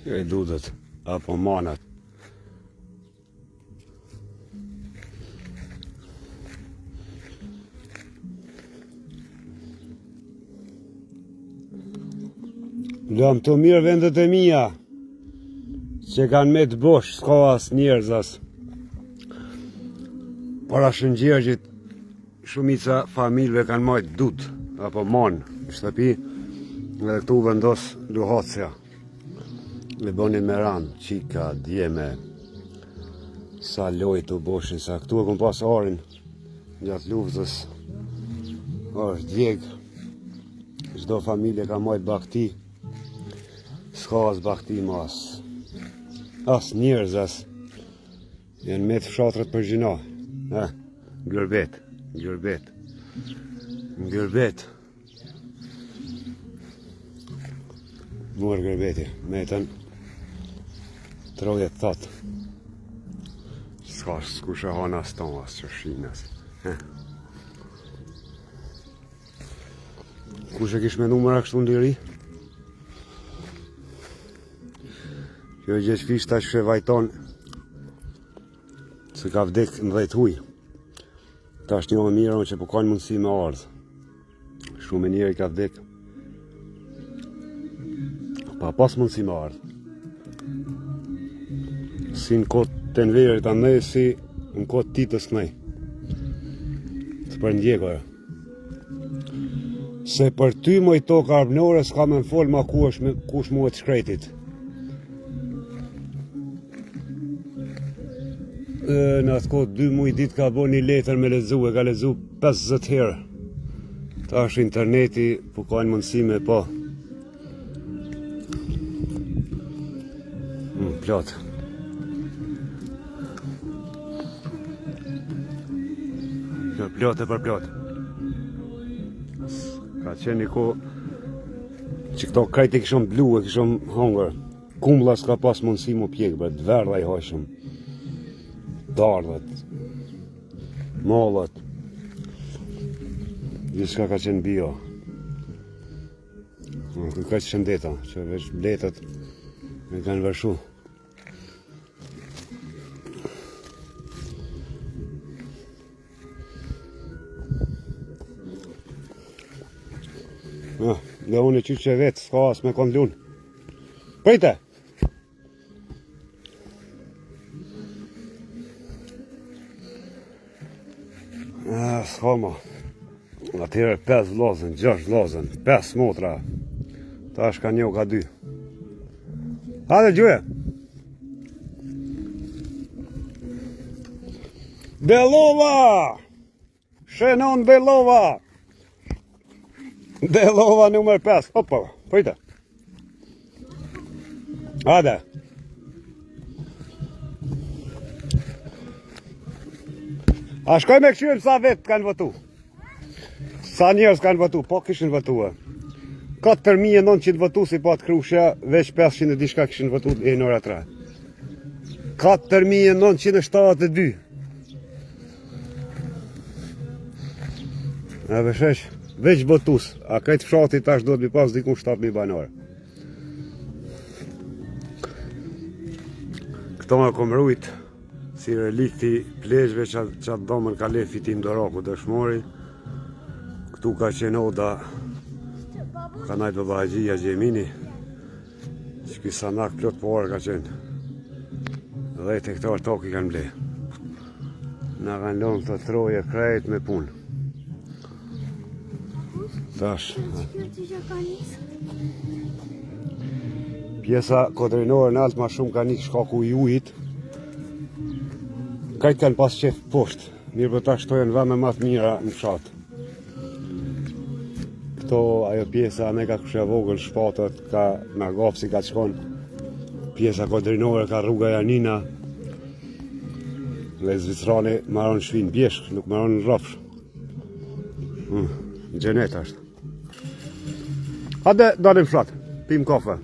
E dudët, apo manat. Lëm të mirë vendet e mia, që kanë me të bosh, s'ka as njerëz as. Para Shëngjergjit, shumica familve kanë majtë dud, apo manë, në shtëpi, dhe këtu vendos luhacja. Me bonin me ranë, qika, djeme, sa loj të boshin, sa këtu e kom pas arin, gjatë luftës, është djeg, çdo familje ka majtë bakti, s'ka as bakti ma as njerëz as, janë me të fshatrët për gjina, gjërbet, mërë gjërbeti, metën, trojet thot, s'ka s'kush e hana as ton, as që shinas. Kush e kish me numëra kështu ndiri? Kjo e gjeq fish tash që vajton, se ka vdek në 10 huj. Ta është një më mirë që po kanë mundësi me ardhë. Shumë e njeri ka vdek. Pa pas mundësi me ardhë. Si në kotë të nverit a nej, si në kotë titës kënej. Të për ndjeko e. Se për ty moj tokë arbënore s'ka me më folë ma kush mu e të shkretit. Në atë kohë 2 muj ditë ka bo një letër me lezu, e ka lezu 50 herë. Ta është interneti, po ka në mundësi me po. Plot. Plot e për plot. Ka qenë një kohë që këto krejti kishëm blu e kishëm hongër. Kumbla s'ka pas mundësi mu pjekë, bërë dverda i hashëm. Dardhët, mollët, gjithçka ka qenë bio. Ka që shëndeta, që veç bletët me kanë vërshu. Dhe unë e qyqë që vetë, s'ka as me konë lunë. Prite! S'ka ma. Atyre 5 vllazën, 6 vllazën, 5 motra. Ta është ka 1 ka 2. Hajde gjuje! Belova! Shenon Belova! Belova numër 5. Opa, pojte. Hajde. A shkoj me këshyrim sa vetë kanë votu? Sa njerës kanë votu? Po kishin votu. 4.900 votu si pat Krushja, veç 500 e dishka kishin votu e në ora 3. 4.972. A veshesh, veç votus, a krejt fshati tash do të bi pas dikun 7.000 banor. Këto me kom rujt, si relikti pleshve që atë domën ka le fitim Doraku dëshmori. Këtu ka qenë oda ka najtë Baba Haxhia Gjemini, që ky sanak plot porë ka qenë 10 hektar tokë i kanë ble. Na kanë lënë të troje krejt me punë. Tash pjesa kodrinore në altë ma shumë ka një shkaku i ujit. Kajtë kanë pas qef poshtë, mirë për ta shtojnë vëme matë mira në fshatë. Këto, ajo pjesa me ka kushe vogël shpatët, ka në gafë si ka qkon. Pjesa kodrinore ka rruga Janina. Dhe Zvicrani maron shvinë bjeshk, nuk maron në rafsh. Gjenet ashtë. Hade, dalim fshatë, pim kafe.